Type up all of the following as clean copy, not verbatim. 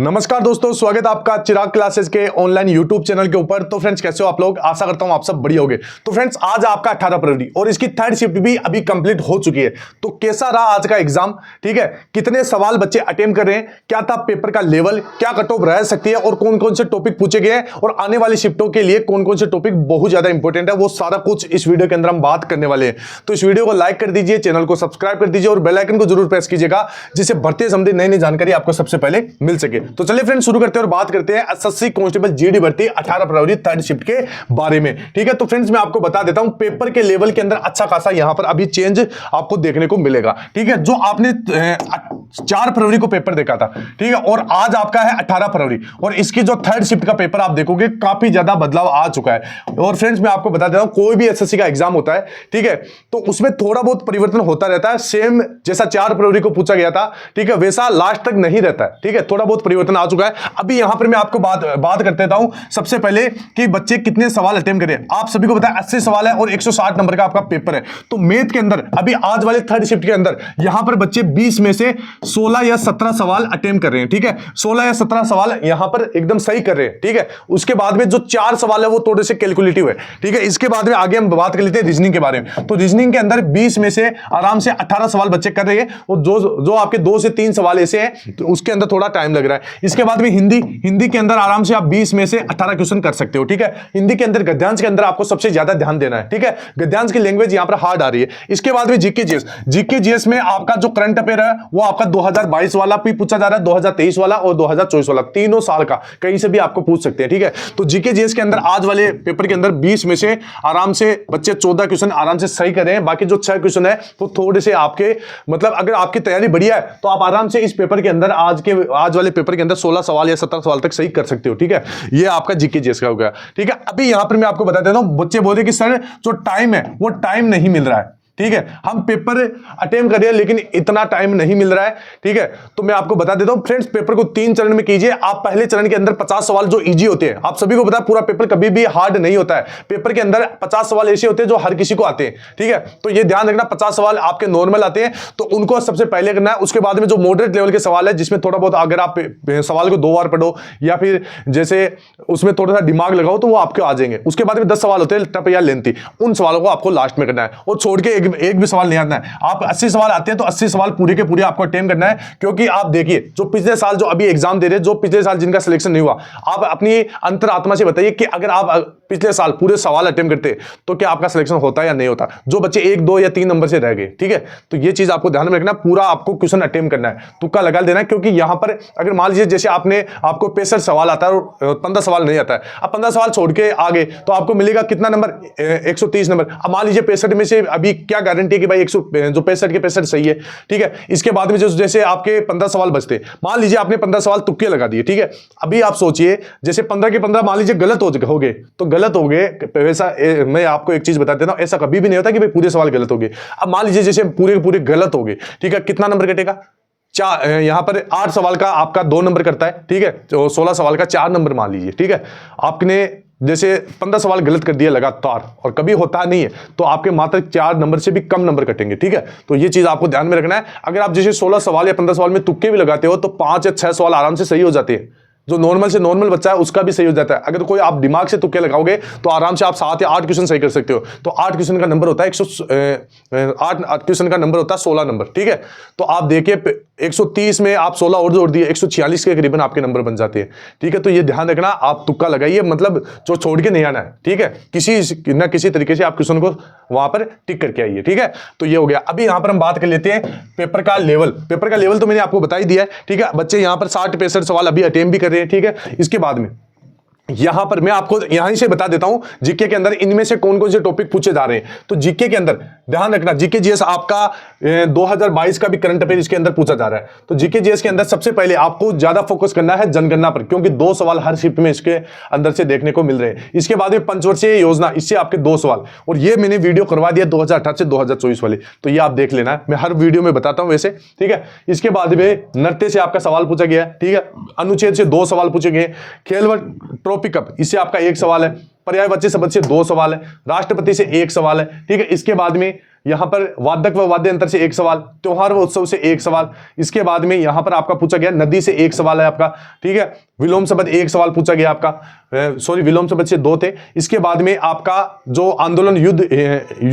नमस्कार दोस्तों, स्वागत है आपका चिराग क्लासेस के ऑनलाइन यूट्यूब चैनल के ऊपर। तो फ्रेंड्स, कैसे हो आप लोग? आशा करता हूं आप सब बढ़िया होंगे। तो फ्रेंड्स, आज आपका 18 फरवरी और इसकी थर्ड शिफ्ट भी अभी कंप्लीट हो चुकी है। तो कैसा रहा आज का एग्जाम? ठीक है, कितने सवाल बच्चे अटेम्प्ट कर रहे हैं, क्या था पेपर का लेवल, क्या कट ऑफ रह सकती है और कौन कौन से टॉपिक पूछे गए हैं और आने वाली शिफ्टों के लिए कौन कौन से टॉपिक बहुत ज्यादा इंपॉर्टेंट है, वो सारा कुछ इस वीडियो के अंदर हम बात करने वाले हैं। तो इस वीडियो को लाइक कर दीजिए, चैनल को सब्सक्राइब कर दीजिए और बेल आइकन को जरूर प्रेस कीजिएगा, जिससे बढ़ते संबंधी नई नई जानकारी आपको सबसे पहले मिल सके। तो चलिए फ्रेंड्स, शुरू करते हैं और बात करते हैं एसएससी कांस्टेबल जीडी भर्ती 18 फरवरी थर्ड शिफ्ट के बारे में। ठीक है, तो फ्रेंड्स मैं आपको बता देता हूं, पेपर के लेवल के अंदर अच्छा खासा यहां पर अभी चेंज आपको देखने को मिलेगा। ठीक है, जो आपने 4 फरवरी को पेपर देखा था, ठीक है, और आज आपका है 18 फरवरी और इसकी जो थर्ड शिफ्ट का पेपर आप देखोगे काफी ज्यादा बदलाव आ चुका है। और फ्रेंड्स मैं आपको बता देता हूं, कोई भी एसएससी का एग्जाम होता है, ठीक है, तो उसमें थोड़ा बहुत परिवर्तन होता रहता है। सेम जैसा 4 फरवरी को पूछा गया था, ठीक है, वैसा लास्ट तक नहीं रहता है। ठीक है, थोड़ा बहुत परिवर्तन आ चुका है। अभी यहां पर मैं आपको बात करते था सबसे पहले कि बच्चे कितने सवाल अटेम्प्ट करें। आप सभी को पता है 80 सवाल है और 160 नंबर का आपका पेपर है। तो मैथ के अंदर अभी आज वाले थर्ड शिफ्ट के अंदर यहां पर बच्चे 20 में से 16 या 17 सवाल अटेम्प्ट कर रहे हैं। ठीक है, 16 या 17 सवाल यहां पर एकदम सही कर रहे हैं। ठीक है, उसके बाद में जो 4 सवाल है वो थोड़े से कैलकुलेटिव है। ठीक है, इसके बाद में आगे हम बात कर लेते हैं रीजनिंग के बारे में। तो रीजनिंग के अंदर 20 में से आराम से 18 सवाल बच्चे कर रहे हैं और जो आपके 2 से 3 सवाल ऐसे हैं तो उसके अंदर थोड़ा टाइम लग रहा है। इसके बाद में हिंदी के अंदर आराम से आप 20 में से 18 क्वेश्चन कर सकते हो। ठीक है, हिंदी के अंदर गद्यांश के अंदर आपको सबसे ज्यादा ध्यान देना है। ठीक है, गद्यांश की लैंग्वेज यहां पर हार्ड आ रही है। इसके बाद में जीके जीएस में आपका जो करंट अफेयर है वो आपका 2022 वाला भी पूछा जा रहा है, 2023 वाला और 2024 वाला, तीनों साल का कहीं से भी आपको पूछ सकते हैं। ठीक है, तो जीके जीएस के अंदर आज वाले पेपर के अंदर 20 में से आराम से बच्चे 14 क्वेश्चन आराम से सही कर रहे हैं। बाकी जो 6 क्वेश्चन है वो थोड़े से आपके मतलब अगर आपकी तैयारी बढ़िया है तो आप आराम से इस पेपर के अंदर आज वाले पेपर के अंदर 16 सवाल या 17 सवाल तक सही कर सकते हो। ठीक है, ये आपका जीके जीएस का हो गया। ठीक है, अभी यहां पर मैं आपको बता देता हूं, बच्चे बोलते कि सर जो टाइम है वो टाइम नहीं मिल रहा है। ठीक है, हम पेपर अटेम्प्ट कर रहे हैं लेकिन इतना टाइम नहीं मिल रहा है। ठीक है, तो मैं आपको बता देता हूं फ्रेंड्स, पेपर को 3 चरण में कीजिए। आप पहले चरण के अंदर 50 सवाल जो इजी होते हैं, आप सभी को पता है पूरा पेपर कभी भी हार्ड नहीं होता है। पेपर के अंदर 50 सवाल ऐसे होते हैं जो हर किसी को आते हैं। ठीक है, तो ये ध्यान रखना, 50 सवाल आपके नॉर्मल आते हैं तो उनको सबसे पहले करना है। उसके बाद में जो मॉडरेट लेवल के सवाल है, जिसमें थोड़ा बहुत अगर आप सवाल को 2 बार पढ़ो या फिर जैसे उसमें थोड़ा सा दिमाग लगाओ तो वो आपके आ जाएंगे। उसके बाद में 10 सवाल होते हैं टफ या लेंथी, उन सवालों को आपको लास्ट में करना है और छोड़ के एक भी सवाल नहीं आना है। आप 80 सवाल आते हैं तो 80 सवाल पूरे के पूरे आपको अटेम्प्ट करना है, क्योंकि आप देखिए जो पिछले साल जो अभी एग्जाम दे रहे हैं, जो पिछले साल जिनका सिलेक्शन नहीं हुआ, आप अपनी अंतरात्मा से बताइए कि अगर आप पिछले साल पूरे सवाल अटेम्प्ट करते तो क्या आपका सिलेक्शन होता या नहीं होता। जो बच्चे 1, 2 या 3 नंबर से रह गए, ठीक है, तो ये चीज आपको ध्यान में रखना, पूरा आपको क्वेश्चन अटेम्प्ट करना है, तुक्का लगा देना है। क्योंकि यहां पर अगर मान लीजिए जैसे आपको 65 सवाल आता है और 15 सवाल नहीं आता है, अब 15 सवाल छोड़ के आगे तो आपको मिलेगा कितना नंबर, 130 नंबर। अब मान लीजिए 65 में से अभी क्या गारंटी है कि भाई 65 के 65 सही है। ठीक है, इसके बाद में जैसे आपके 15 सवाल बचते, मान लीजिए आपने 15 सवाल तुक्के लगा दिए। ठीक है, अभी आप सोचिए जैसे 15 के 15 मान लीजिए गलत हो गए तो गलत हो गए, वैसा मैं आपको एक चीज बता देता हूं, ऐसा कभी भी नहीं होता कि भाई पूरे सवाल गलत हो गए। अब मान लीजिए जैसे पूरे के पूरे गलत हो गए, ठीक है, कितना नंबर कटेगा? यहां पर 8 सवाल का आपका 2 नंबर करता है। ठीक है, तो 16 सवाल का 4 नंबर मान लीजिए। ठीक है, आपने जैसे 15 सवाल गलत कर दिया लगातार और कभी होता नहीं है तो आपके मात्र 4 नंबर से भी कम नंबर कटेंगे। ठीक है, तो ये चीज आपको ध्यान में रखना है। अगर आप जैसे 16 सवाल या 15 सवाल में तुक्के भी लगाते हो तो 5 या 6 सवाल आराम से सही हो जाते हैं। जो नॉर्मल से नॉर्मल बच्चा है उसका भी सही हो जाता है। अगर कोई आप दिमाग से तुक्के लगाओगे तो आराम से आप 7 या 8 क्वेश्चन सही कर सकते हो। तो 8 क्वेश्चन का नंबर होता है 8 क्वेश्चन का नंबर होता है 16 नंबर। ठीक है, तो आप देखिए 130 में आप 16 और जोड़ दिए, 146 के करीबन आपके नंबर बन जाते हैं। ठीक है, तो ये ध्यान रखना, आप तुक्का लगाइए, मतलब जो छोड़ के नहीं आना है। ठीक है, किसी ना किसी तरीके से आप क्वेश्चन को वहां पर टिक करके आइए। ठीक है, तो ये हो गया। अभी यहां पर हम बात कर लेते हैं पेपर का लेवल। पेपर का लेवल तो मैंने आपको बता ही दिया है। ठीक है, बच्चे यहां पर 60-65 सवाल अभी अटेम्प्ट भी कर रहे हैं। ठीक है, इसके बाद में यहां पर मैं आपको यहां से बता देता हूं जीके के अंदर इनमें से कौन कौन से टॉपिक पूछे जा रहे हैं। तो जीके के अंदर ध्यान रखना, जीके जीएस आपका 2022 का भी करंट अफेयर इसके अंदर पूछा जा रहा है। तो जीके जीएस के अंदर सबसे पहले आपको ज्यादा फोकस करना है जनगणना पर, क्योंकि 2 सवाल हर शिफ्ट में इसके अंदर से देखने को मिल रहे हैं। इसके बाद में पंचवर्षीय योजना, इससे आपके 2 सवाल, और ये मैंने वीडियो करवा दिया 2018 से 2024 वाले, तो ये आप देख लेना, मैं हर वीडियो में बताता हूं वैसे। ठीक है, इसके बाद में नृत्य से आपका सवाल पूछा गया है। ठीक है, अनुच्छेद से 2 सवाल पूछे गए, खेल ट्रॉफी कप, इससे आपका 1 सवाल है, पर्यायवाची शब्द से 2 सवाल है, राष्ट्रपति से 1 सवाल है। ठीक है, इसके बाद में यहां पर वादक व वाद्य यंत्र से एक सवाल, त्योहार व उत्सव से एक सवाल। इसके बाद में यहां पर आपका पूछा गया नदी से एक सवाल है आपका, ठीक है। विलोम शब्द एक सवाल पूछा गया आपका, सॉरी विलोम शब्द से 2 थे। इसके बाद में आपका जो आंदोलन युद्ध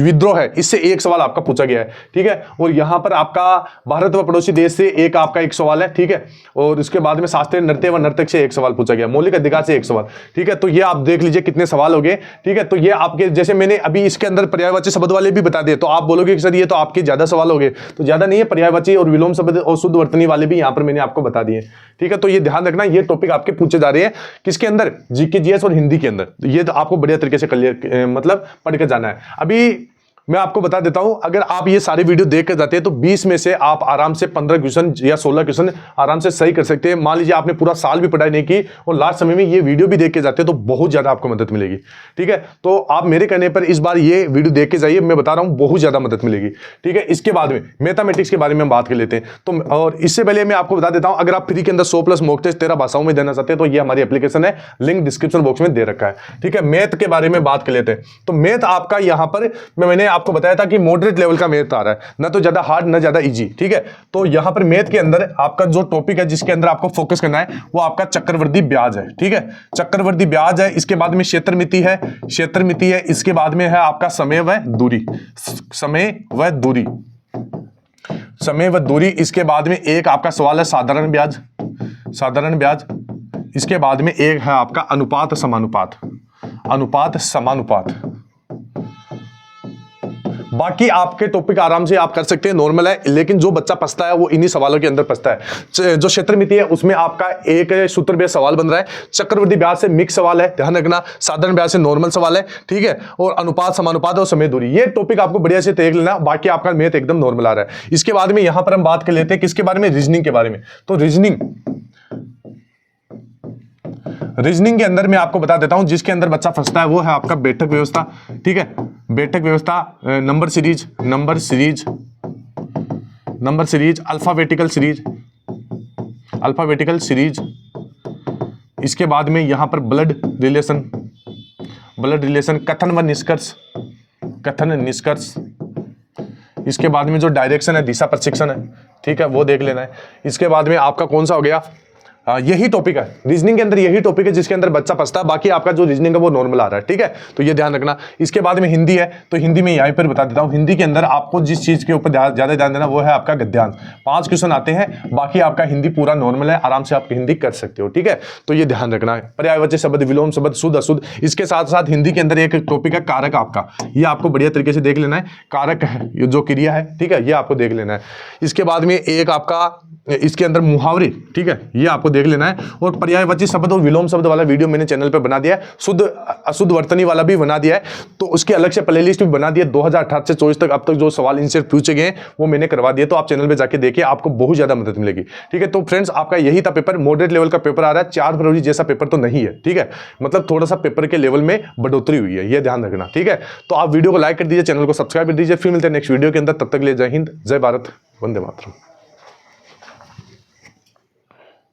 विद्रोह है इससे एक सवाल आपका पूछा गया है, ठीक है। और यहां पर आपका भारत व पड़ोसी देश से एक सवाल है, ठीक है। और इसके बाद में शास्त्रीय नृत्य व नर्तक से एक सवाल पूछा गया, मौलिक अधिकार से एक सवाल, ठीक है। तो ये आप देख लीजिए कितने सवाल हो गए, ठीक है। तो ये आपके जैसे मैंने अभी इसके अंदर पर्यायवाची शब्द वाले भी बता दिए, तो आप बोलोगे कि सर ये तो आपके ज्यादा सवाल हो गए, तो ज्यादा नहीं है, पर्यायवाची और विलोम शब्द और शुद्ध वर्तनी वाले भी यहां पर मैंने आपको बता दिए, ठीक है। तो ये ध्यान रखना, ये टॉपिक आपके पूछे जा रहे हैं किसके अंदर, जीके जीएस और हिंदी के अंदर। ये तो आपको बढ़िया तरीके से क्लियर मतलब पढ़ के जाना है। अभी मैं आपको बता देता हूं, अगर आप ये सारे वीडियो देख कर जाते हैं तो 20 में से आप आराम से 15 क्वेश्चन या 16 क्वेश्चन आराम से सही कर सकते हैं। मान लीजिए आपने पूरा साल भी पढ़ाई नहीं की और लास्ट समय में ये वीडियो भी देख के जाते हैं तो बहुत ज्यादा आपको मदद मिलेगी, ठीक है। तो आप मेरे कहने पर इस बार ये वीडियो देख के जाइए, मैं बता रहा हूं बहुत ज्यादा मदद मिलेगी, ठीक है। इसके बाद में मैथमेटिक्स के बारे में हम बात कर लेते हैं। तो और इससे पहले मैं आपको बता देता हूं, अगर आप फ्री के अंदर 100+ मॉक टेस्ट 13 भाषाओं में देना चाहते हैं तो ये हमारी एप्लीकेशन है, लिंक डिस्क्रिप्शन बॉक्स में दे रखा है, ठीक है। मैथ के बारे में बात कर लेते हैं। तो मैथ आपका यहां पर मैंने आपको बताया था कि मॉडरेट लेवल का मैथ आ रहा है, ना तो ज्यादा हार्ड ना ज्यादा इजी, ठीक है। तो यहां पर मैथ के अंदर आपका जो टॉपिक है जिसके अंदर आपको फोकस करना है वो आपका चक्रवृद्धि ब्याज है, ठीक है। चक्रवृद्धि ब्याज है, इसके बाद में क्षेत्रमिति है, क्षेत्रमिति है, इसके बाद में है आपका समय व दूरी, समय व दूरी, समय व दूरी। इसके बाद में एक आपका सवाल है साधारण ब्याज, साधारण ब्याज। इसके बाद में एक है आपका अनुपात समानुपात, अनुपात समानुपात। बाकी आपके टॉपिक आराम से आप कर सकते हैं, नॉर्मल है, लेकिन जो बच्चा फंसता है वो इन्हीं सवालों के अंदर फंसता है। जो क्षेत्रमिति है उसमें आपका एक सूत्र बेस्ड सवाल बन रहा है, चक्रवृद्धि ब्याज से मिक्स सवाल है, ध्यान रखना, साधारण ब्याज से नॉर्मल सवाल है, ठीक है। और अनुपात समानुपात और समय दूरी, ये टॉपिक आपको बढ़िया से देख लेना, बाकी आपका मैथ एकदम नॉर्मल आ रहा है। इसके बाद में यहां पर हम बात कर लेते हैं किसके बारे में, रीजनिंग के बारे में। तो रीजनिंग के अंदर मैं आपको बता देता हूं, जिसके अंदर बच्चा फंसता है वो है आपका बैठक व्यवस्था, ठीक है। बैठक व्यवस्था, number series, number series, number series, alphabetical series, alphabetical series. इसके बाद में यहां पर ब्लड रिलेशन, ब्लड रिलेशन, कथन व निष्कर्ष, कथन निष्कर्ष। इसके बाद में जो डायरेक्शन है, दिशा प्रशिक्षण है, ठीक है, वो देख लेना है। इसके बाद में आपका कौन सा हो गया, यही टॉपिक है रीजनिंग के अंदर, यही टॉपिक है जिसके अंदर बच्चा फंसता है, बाकी आपका जो रीजनिंग है वो नॉर्मल आ रहा है, ठीक है। तो ये ध्यान रखना। इसके बाद में हिंदी है, तो हिंदी में यहीं पर बता देता हूं, हिंदी के अंदर आपको जिस चीज के ऊपर ज्यादा ध्यान देना वो है आपका गद्यांश। 5 क्वेश्चन आते हैं, बाकी आपका हिंदी पूरा नॉर्मल है, आराम से आप हिंदी कर सकते हो, ठीक है। तो ये ध्यान रखना है। पर्यायवाची शब्द, विलोम शब्द, शुद्ध अशुद्ध। इसके साथ साथ हिंदी के अंदर एक टॉपिक है कारक आपका, ये आपको बढ़िया तरीके से देख लेना है। कारक है ये जो क्रिया है, ठीक है, ये आपको देख लेना है। इसके बाद में एक आपका इसके अंदर मुहावरे, ठीक है, ये आपको देख लेना है। और पर्यायवाची शब्द और विलोम शब्द वाला वीडियो मैंने चैनल पे बना दिया है, शुद्ध अशुद्ध वर्तनी वाला भी बना दिया है, तो उसकी अलग से प्लेलिस्ट भी बना दिया। 2018 से 24 तक अब तक जो सवाल इनसे पूछे गए वो मैंने करवा दिए, तो आप चैनल पे जाके देखिए, आपको बहुत ज्यादा मदद मिलेगी, ठीक है। तो फ्रेंड्स आपका यही था पेपर, मॉडरेट लेवल का पेपर आ रहा है, 4 फरवरी जैसा पेपर तो नहीं है, ठीक है, मतलब थोड़ा सा पेपर के लेवल में बढ़ोतरी हुई है, ये ध्यान रखना, ठीक है। तो आप वीडियो को लाइक कर दीजिए, चैनल को सब्सक्राइब कर दीजिए, फिर मिलते हैं नेक्स्ट वीडियो के अंदर, तब तक के लिए जय हिंद, जय भारत, वंदे मातरम।